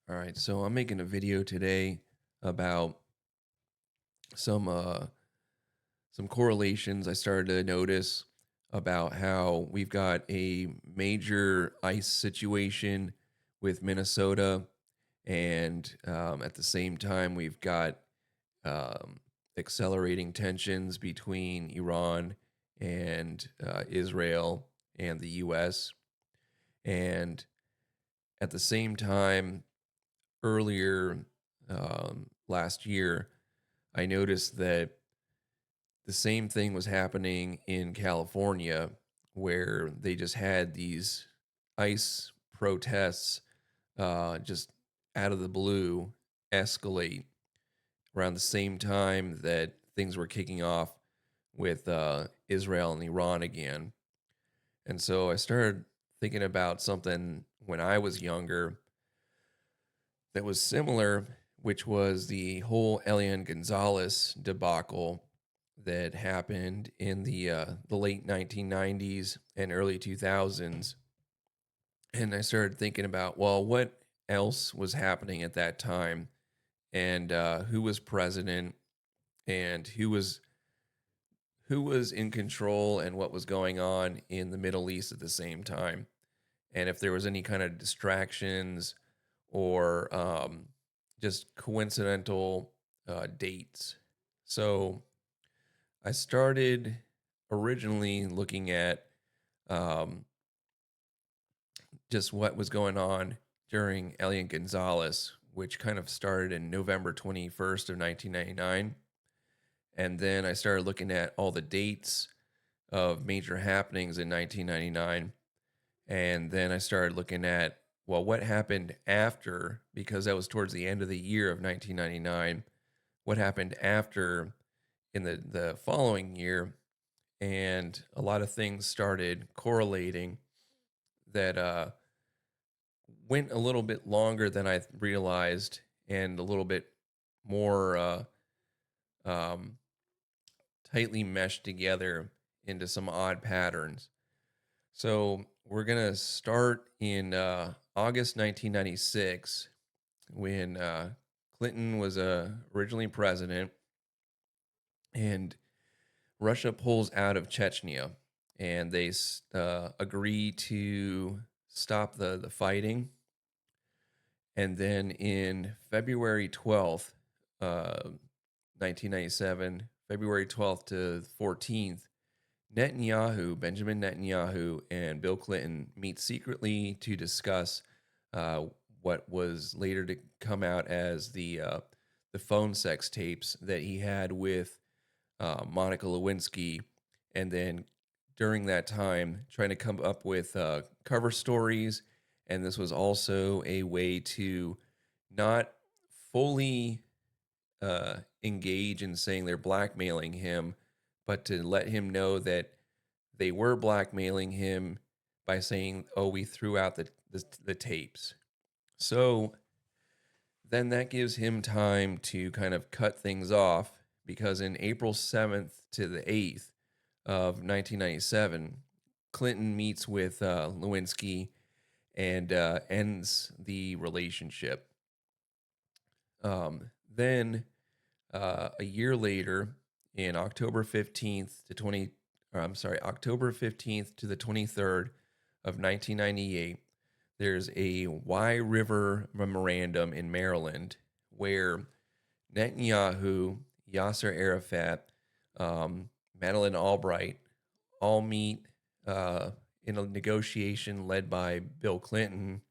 All right, so I'm making a video today about some uh some correlations I started to notice about how we've got a major ice situation with Minnesota, and at the same time we've got um, accelerating tensions between Iran and Israel and the U.S. And at the same time, earlier last year, I noticed that the same thing was happening in California, where they just had these ICE protests just out of the blue escalate around the same time that things were kicking off with Israel and Iran again. And so I started thinking about something when I was younger that was similar, which was the whole Elian Gonzalez debacle that happened in the late 1990s and early 2000s. And I started thinking about, well, what else was happening at that time, and who was president, and who was in control, and what was going on in the Middle East at the same time, and if there was any kind of distractions or just coincidental dates. So I started originally looking at um, just what was going on during Elian Gonzalez, which kind of started in November 21st of 1999. And then I started looking at all the dates of major happenings in 1999. And then I started looking at, well, what happened after, because that was towards the end of the year of 1999. What happened after in the following year? And a lot of things started correlating that went a little bit longer than I realized, and a little bit more um, tightly meshed together into some odd patterns. So we're gonna start in August 1996 when Clinton was originally president, and Russia pulls out of Chechnya, and they agree to stop the fighting. And then in February 12th, 1997, February 12th to 14th, Benjamin Netanyahu, and Bill Clinton meet secretly to discuss uh, what was later to come out as the phone sex tapes that he had with Monica Lewinsky, and then during that time trying to come up with cover stories. And this was also a way to not fully engage in saying they're blackmailing him, but to let him know that they were blackmailing him by saying, "Oh, we threw out the tapes." So then that gives him time to kind of cut things off, because in April 7th to the 8th of 1997, Clinton meets with Lewinsky and ends the relationship. Then a year later, in October 15th to the 23rd of 1998, there's a Wye River Memorandum in Maryland where Netanyahu, Yasser Arafat, Madeleine Albright all meet in a negotiation led by Bill Clinton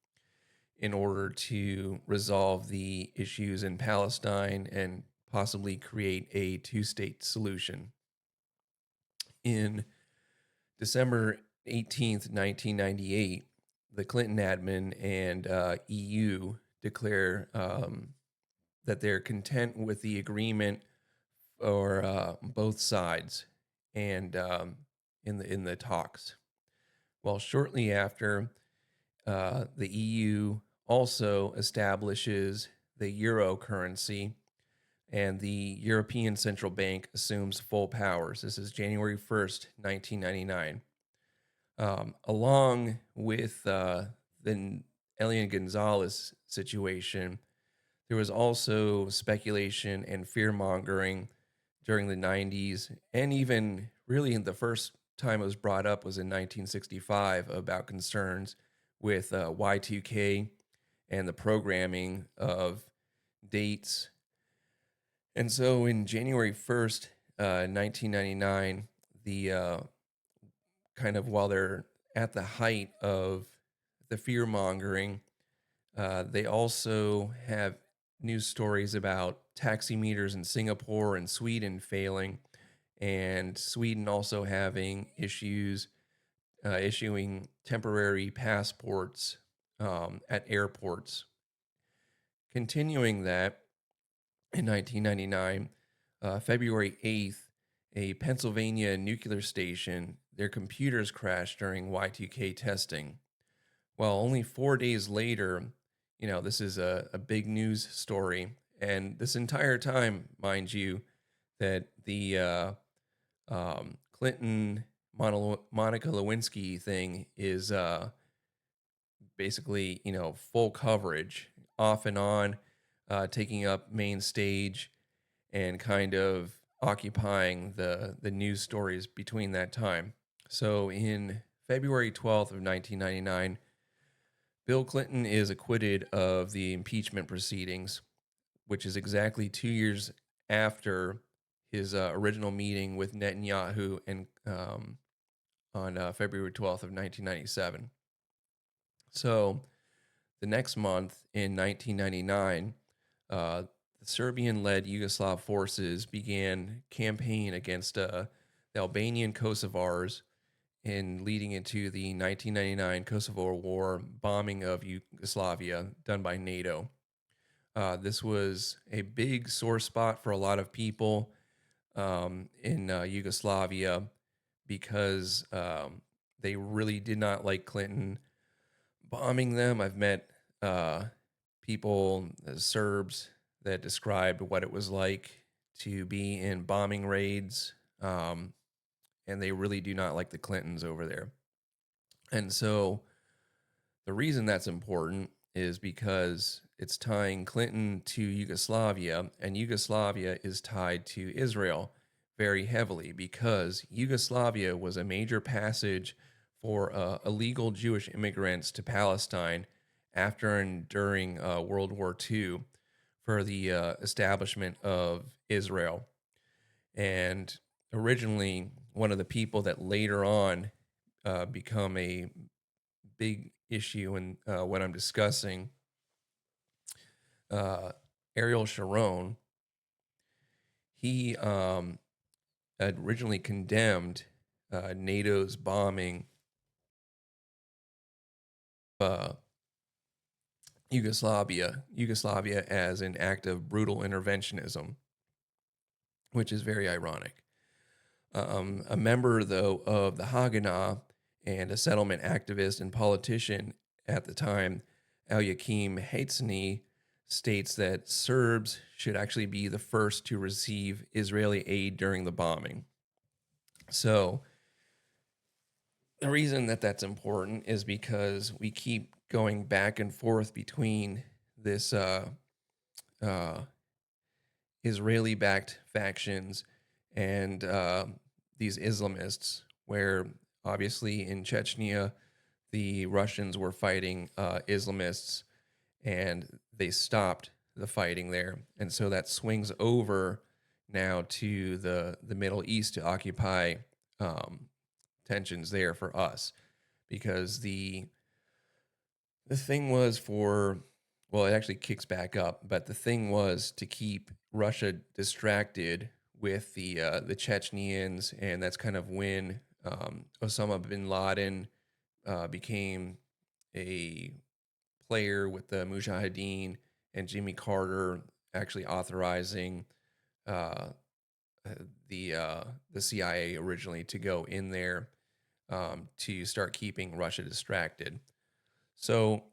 in order to resolve the issues in Palestine and possibly create a two-state solution. In December 18th, 1998, the Clinton admin and EU declare that they're content with the agreement for both sides, and in the talks. Well, shortly after, the EU also establishes the euro currency, and the European Central Bank assumes full powers. This is January 1st, 1999. Along with the Elian Gonzalez situation, there was also speculation and fear mongering during the 90s. And even really, the first time it was brought up was in 1965 about concerns with Y2K and the programming of dates. And so in January 1st, 1999, the kind of while they're at the height of the fear mongering, they also have news stories about taximeters in Singapore and Sweden failing, and Sweden also having issues issuing temporary passports at airports. Continuing that, in 1999, February 8th, a Pennsylvania nuclear station, their computers crashed during Y2K testing. Well, only 4 days later, this is a big news story. And this entire time, mind you, that the Clinton Monica Lewinsky thing is basically, full coverage, off and on, taking up main stage and kind of occupying the news stories between that time. So in February 12th of 1999, Bill Clinton is acquitted of the impeachment proceedings, which is exactly 2 years after his original meeting with Netanyahu and on February 12th of 1997. So the next month in 1999, the Serbian-led Yugoslav forces began campaign against the Albanian Kosovars in leading into the 1999 Kosovo War bombing of Yugoslavia done by NATO. This was a big sore spot for a lot of people in Yugoslavia because they really did not like Clinton bombing them. I've met people, Serbs, that described what it was like to be in bombing raids, and they really do not like the Clintons over there. And so the reason that's important is because it's tying Clinton to Yugoslavia, and Yugoslavia is tied to Israel very heavily because Yugoslavia was a major passage for illegal Jewish immigrants to Palestine after and during World War II for the establishment of Israel. And originally, one of the people that later on become a big issue in what I'm discussing, Ariel Sharon, he had originally condemned NATO's bombing Yugoslavia as an act of brutal interventionism, which is very ironic. A member, though, of the Haganah and a settlement activist and politician at the time, Eliakim Haitsny, states that Serbs should actually be the first to receive Israeli aid during the bombing. So the reason that that's important is because we keep going back and forth between this Israeli-backed factions and these Islamists, where obviously in Chechnya, the Russians were fighting Islamists and they stopped the fighting there. And so that swings over now to the Middle East to occupy tensions there for us, because the thing was it actually kicks back up, but the thing was to keep Russia distracted with the Chechnyans, and that's kind of when Osama bin Laden became a player with the Mujahideen, and Jimmy Carter actually authorizing the CIA originally to go in there to start keeping Russia distracted. So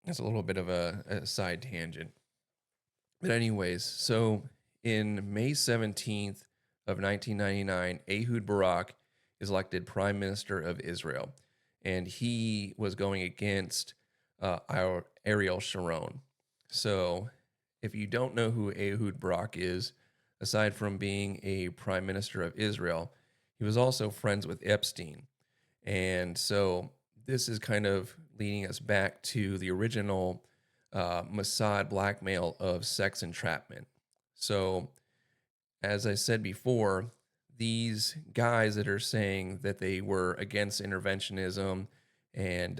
that's a little bit of a side tangent. But anyways, so in May 17th of 1999, Ehud Barak is elected prime minister of Israel. And he was going against Ariel Sharon. So, if you don't know who Ehud Barak is, aside from being a prime minister of Israel, he was also friends with Epstein. And so, this is kind of leading us back to the original Mossad blackmail of sex entrapment. So, as I said before, these guys that are saying that they were against interventionism and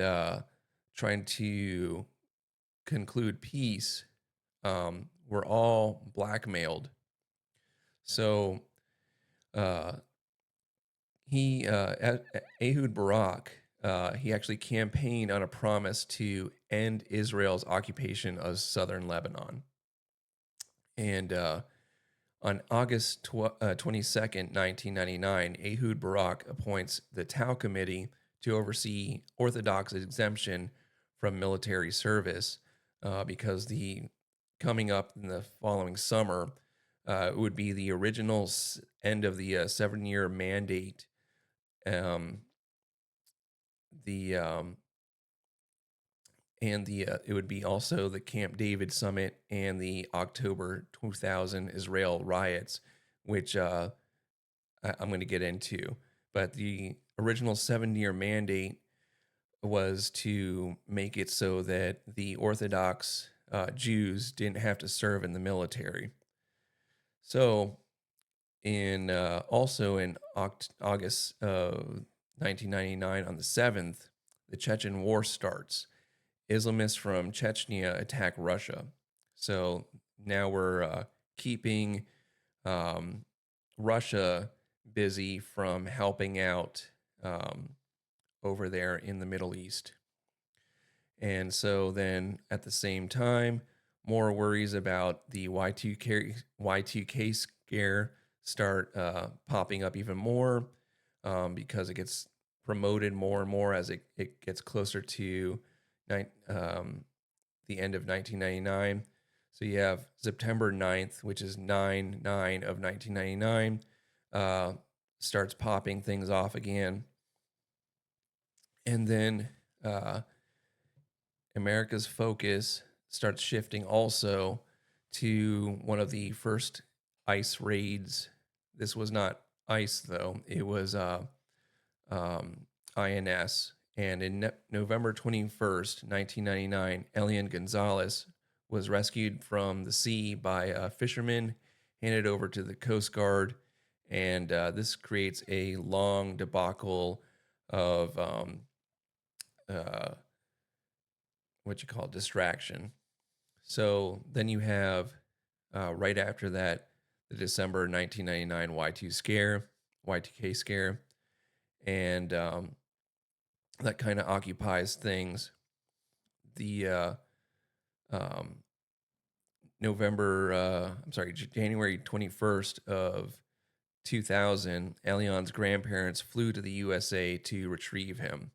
trying to conclude peace were all blackmailed. So uh, Ehud Barak, he actually campaigned on a promise to end Israel's occupation of southern Lebanon. And on August 22nd, 1999, Ehud Barak appoints the Tau Committee to oversee Orthodox exemption from military service because the coming up in the following summer it would be the original end of the 7-year mandate. The and the It would be also the Camp David summit and the October 2000 Israel riots, which I'm going to get into. But the original 7-year mandate was to make it so that the Orthodox Jews didn't have to serve in the military. So, in also in August of 1999, on the 7th, the Chechen War starts. Islamists from Chechnya attack Russia. So now we're keeping Russia busy from helping out over there in the Middle East. And so then at the same time, more worries about the Y2K scare start popping up even more because it gets promoted more and more as it gets closer to the end of 1999. So you have September 9th, which is 9/9 of 1999, starts popping things off again. And then America's focus starts shifting also to one of the first ICE raids. This was not ICE, though. It was INS. And in November 21st, 1999, Elian Gonzalez was rescued from the sea by a fisherman, handed over to the Coast Guard. And this creates a long debacle of what you call distraction. So then you have right after that the December 1999 Y2K scare, and that kind of occupies things. The January 21st of 2000, Elian's grandparents flew to the USA to retrieve him.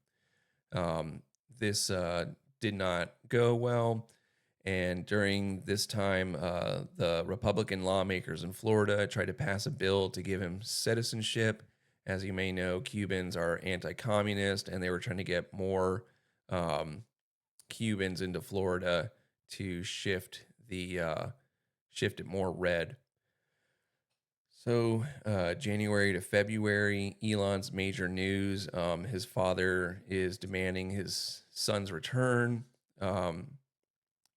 This did not go well. And during this time, the Republican lawmakers in Florida tried to pass a bill to give him citizenship. As you may know, Cubans are anti-communist, and they were trying to get more Cubans into Florida to shift it more red. So January to February, Elon's major news. His father is demanding his son's return.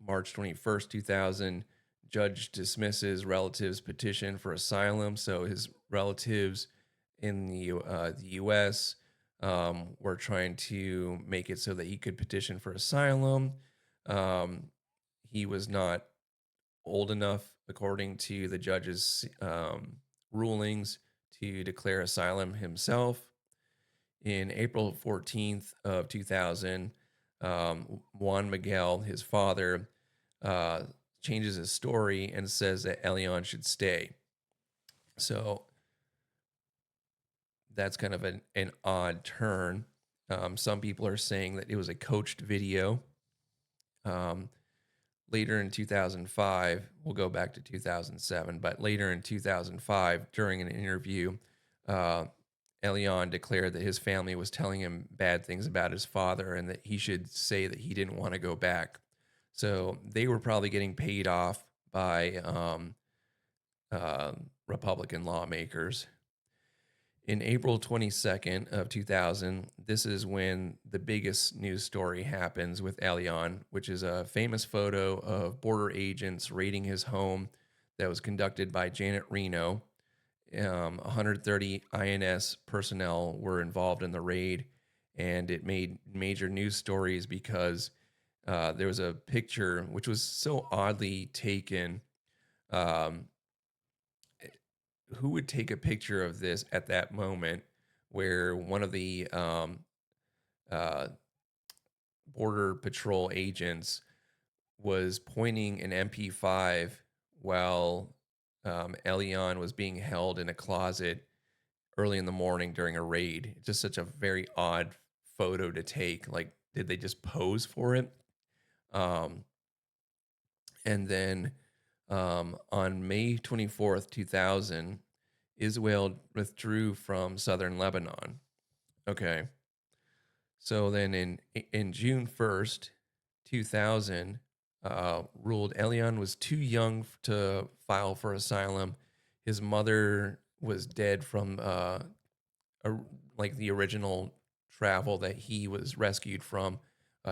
March 21st, 2000, judge dismisses relatives' petition for asylum. So his relatives in the U.S. Were trying to make it so that he could petition for asylum. He was not old enough, according to the judge's rulings, to declare asylum himself. In April 14th of 2000, Juan Miguel, his father, changes his story and says that Elian should stay. So that's kind of an odd turn. Some people are saying that it was a coached video. Later in 2005, we'll go back to 2007, but later in 2005, during an interview, Elian declared that his family was telling him bad things about his father and that he should say that he didn't want to go back. So they were probably getting paid off by uh, Republican lawmakers. In April 22nd of 2000, this is when the biggest news story happens with Elian, which is a famous photo of border agents raiding his home that was conducted by Janet Reno. 130 INS personnel were involved in the raid, and it made major news stories because there was a picture which was so oddly taken. Um, who would take a picture of this at that moment where one of the uh, border patrol agents was pointing an MP5 while Elian was being held in a closet early in the morning during a raid? Just such a very odd photo to take. Like, did they just pose for it? Um, and then on May 24th, 2000, Israel withdrew from southern Lebanon. Okay. So then in June 1st, 2000, ruled Elian was too young to file for asylum. His mother was dead from a, like the original travel that he was rescued from.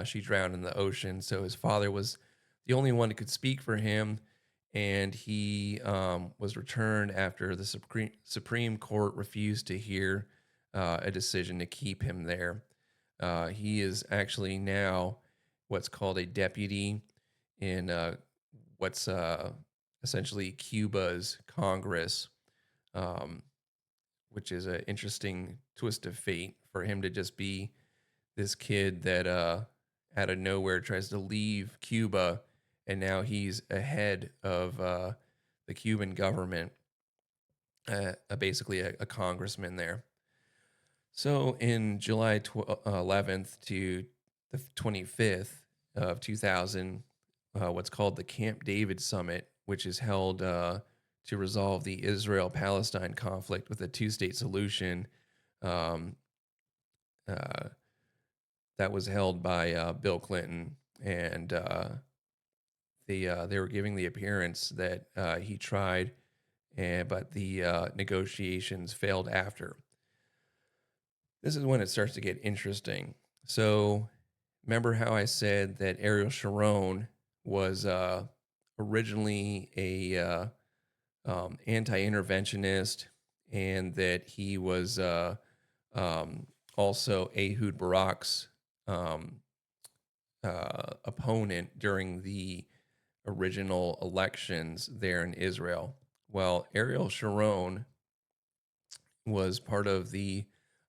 She drowned in the ocean. So his father was the only one who could speak for him. And he was returned after the Supreme Court refused to hear a decision to keep him there. He is actually now what's called a deputy in what's essentially Cuba's Congress, um, which is an interesting twist of fate for him to just be this kid that out of nowhere tries to leave Cuba, and now he's ahead of the Cuban government, basically a congressman there. So in July 11th to the 25th of 2000, what's called the Camp David Summit, which is held to resolve the Israel-Palestine conflict with a two-state solution, um, uh, that was held by Bill Clinton, and they were giving the appearance that he tried, but the negotiations failed after. This is when it starts to get interesting. So, remember how I said that Ariel Sharon was originally a anti-interventionist, and that he was also Ehud Barak's um, opponent during the original elections there in Israel. Well, Ariel Sharon was part of the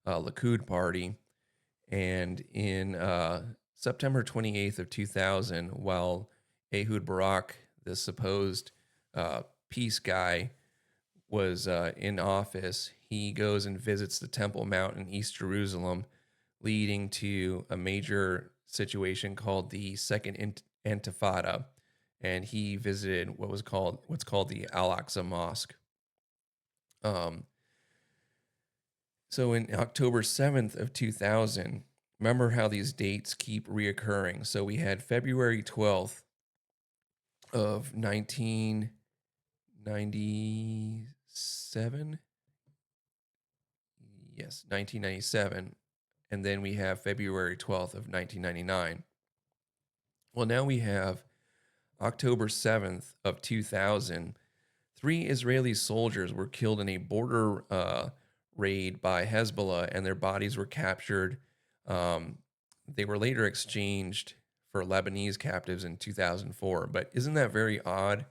Likud party, and in September 28th of 2000, while Ehud Barak, the supposed peace guy, was in office, he goes and visits the Temple Mount in East Jerusalem, leading to a major situation called the Second Intifada, and he visited what's called the Al-Aqsa Mosque. Um, so in October 7th of 2000, remember how these dates keep reoccurring. So we had February 12th of 1997. Yes, 1997. And then we have February 12th of 1999. Well, now we have October 7th of 2000. 3 Israeli soldiers were killed in a border raid by Hezbollah, and their bodies were captured. They were later exchanged for Lebanese captives in 2004. But isn't that very odd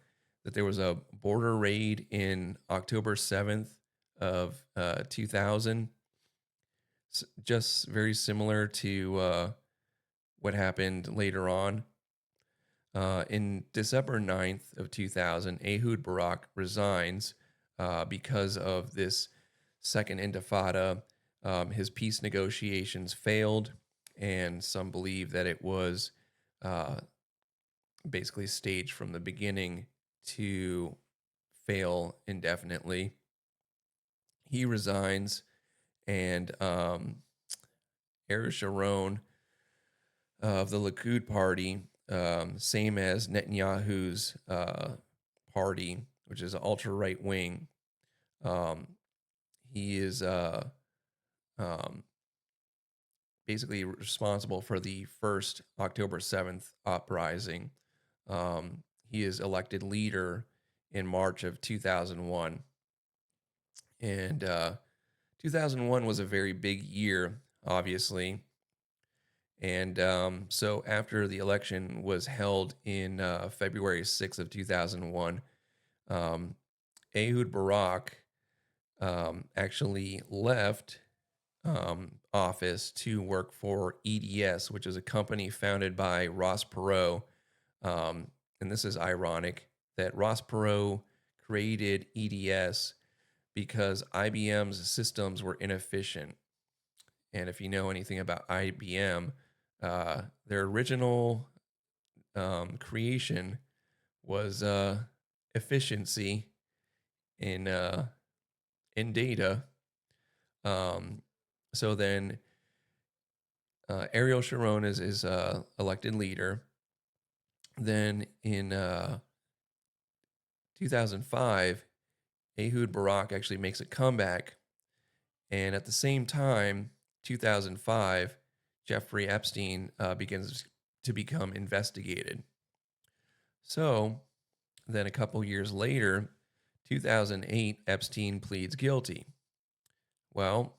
that there was a border raid in October 7th of 2000? Just very similar to what happened later on. In December 9th of 2000, Ehud Barak resigns because of this second intifada. His peace negotiations failed, and some believe that it was uh, basically staged from the beginning to fail indefinitely. He resigns, and Ariel Sharon of the Likud party, same as Netanyahu's party, which is ultra right wing. Um, he is um, basically responsible for the first October 7th uprising. He is elected leader in March of 2001. And 2001 was a very big year, obviously. And so after the election was held in February 6th of 2001, um, Ehud Barak actually left office to work for EDS, which is a company founded by Ross Perot. And this is ironic that Ross Perot created EDS because IBM's systems were inefficient. And if you know anything about IBM, their original creation was efficiency in data. Um, so then Ariel Sharon is elected leader. Then in 2005, Ehud Barak actually makes a comeback. And at the same time, 2005, Jeffrey Epstein begins to become investigated. So then a couple years later, 2008, Epstein pleads guilty. Well,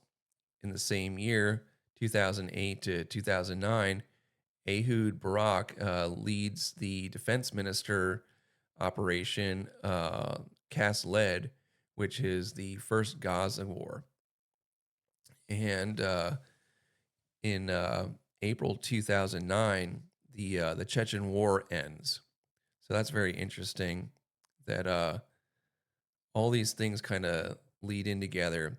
in the same year, 2008 to 2009, Ehud Barak leads the defense minister operation Cast Lead, which is the first Gaza war. And in April 2009, the Chechen war ends. So that's very interesting that all these things kind of lead in together.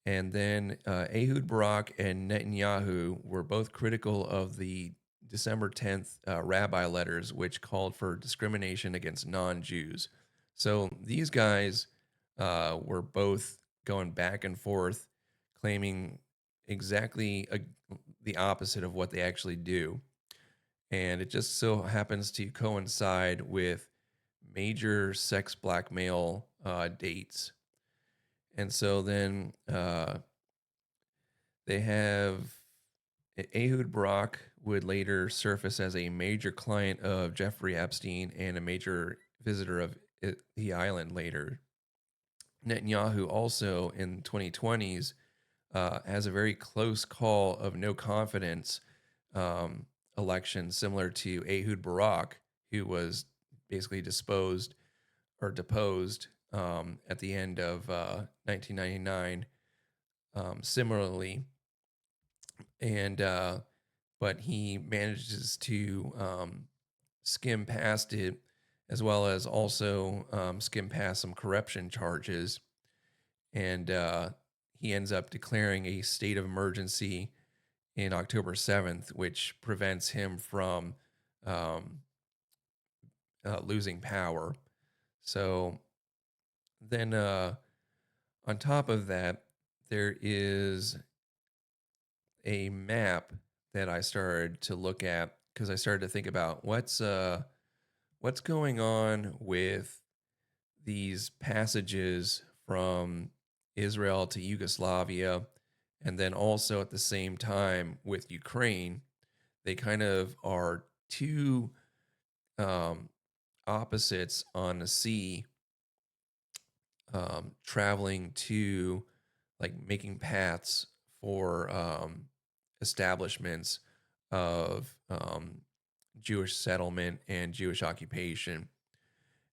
And then Ehud Barak and Netanyahu were both critical of the December 10th rabbi letters, which called for discrimination against non-Jews. So these guys were both going back and forth, claiming exactly the opposite of what they actually do. And it just so happens to coincide with major sex blackmail dates. And so then they have Ehud Barak would later surface as a major client of Jeffrey Epstein and a major visitor of the island later. Netanyahu also in 2020s has a very close call of no confidence election similar to Ehud Barak, who was basically deposed at the end of 1999. Similarly, and but he manages to skim past it, as well as also skim past some corruption charges, and he ends up declaring a state of emergency in October 7th, which prevents him from losing power. So then on top of that, there is a map that I started to look at because I started to think about what's going on with these passages from Israel to Yugoslavia, and then also at the same time with Ukraine. They kind of are two opposites on the sea, traveling to like making paths for establishments of Jewish settlement and Jewish occupation.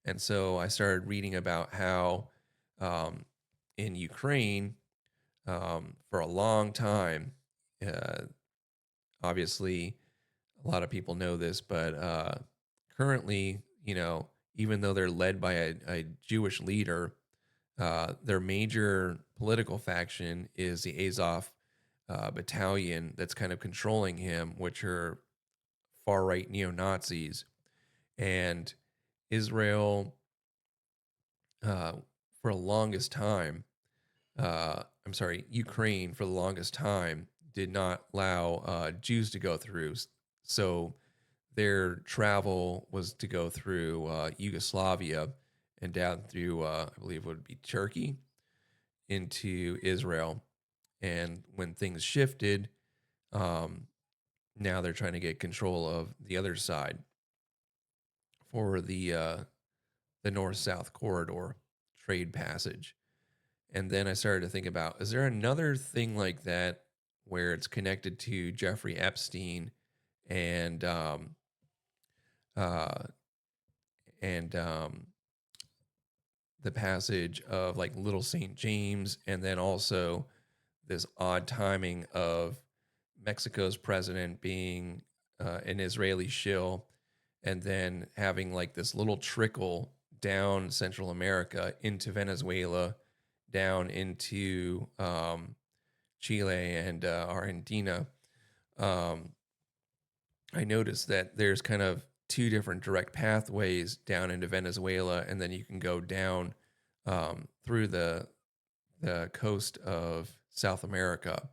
And so I started reading about how in Ukraine, for a long time, uh, obviously, a lot of people know this, but currently, even though they're led by a Jewish leader, their major political faction is the Azov battalion that's kind of controlling him, which are far right neo Nazis. And Israel, for the longest time, I'm sorry, Ukraine for the longest time did not allow Jews to go through. So their travel was to go through Yugoslavia and down through, I believe it would be Turkey into Israel. And when things shifted, um, now they're trying to get control of the other side for the north south corridor trade passage. And then I started to think about, is there another thing like that where it's connected to Jeffrey Epstein and uh, and the passage of like Little St. James, and then also this odd timing of Mexico's president being an Israeli shill, and then having like this little trickle down Central America into Venezuela, down into Chile and Argentina. Um, I noticed that there's kind of two different direct pathways down into Venezuela, and then you can go down through the coast of South America.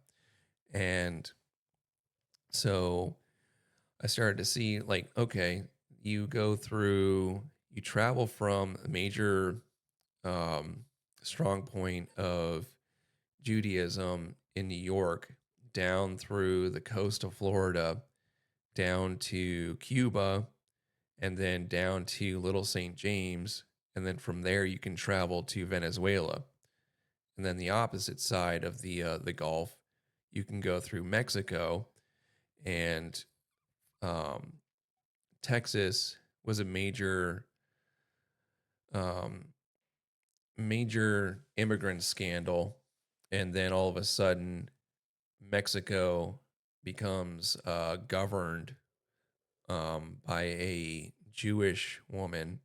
And so I started to see like, okay, you go through, you travel from a major um, strong point of Judaism in New York down through the coast of Florida, down to Cuba, and then down to Little St. James. And then from there, you can travel to Venezuela. And then the opposite side of the Gulf, you can go through Mexico, and um, Texas was a um, major immigrant scandal, and then all of a sudden, Mexico becomes governed by a Jewish woman,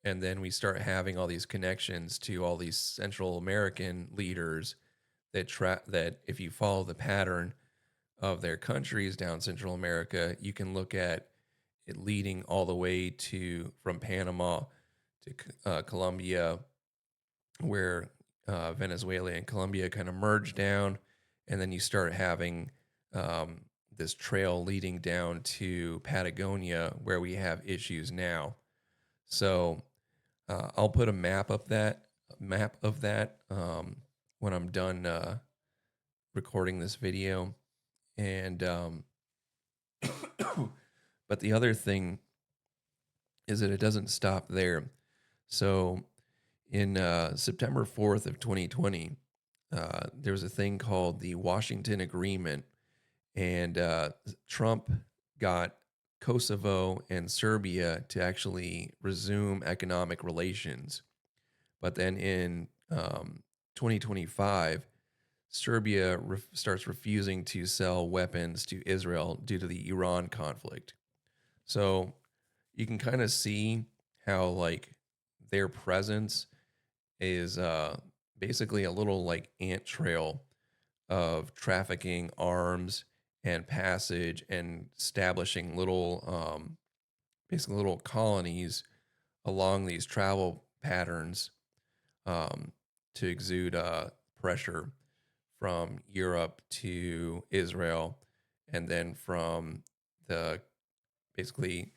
and then we start having all these connections to all these Central American leaders that if you follow the pattern of their countries down Central America, you can look at it leading all the way to from Panama to Colombia, where Venezuela and Colombia kind of merge down, and then you start having um, this trail leading down to Patagonia, where we have issues now. So I'll put a map of that when I'm done recording this video, and but the other thing is that it doesn't stop there. So in September 4th of 2020, there was a thing called the Washington Agreement, and Trump got Kosovo and Serbia to actually resume economic relations. But then in 2025, Serbia starts refusing to sell weapons to Israel due to the Iran conflict. So you can kind of see how like their presence is basically a little like ant trail of trafficking arms and passage and establishing little basically little colonies along these travel patterns um, to exude pressure from Europe to Israel, and then from the basically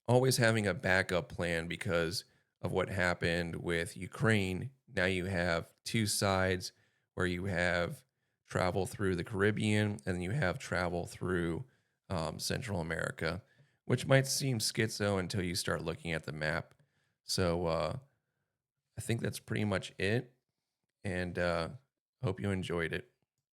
always having a backup plan because of what happened with Ukraine. Now you have two sides where you have travel through the Caribbean and you have travel through Central America, which might seem schizo until you start looking at the map. So I think that's pretty much it, and hope you enjoyed it.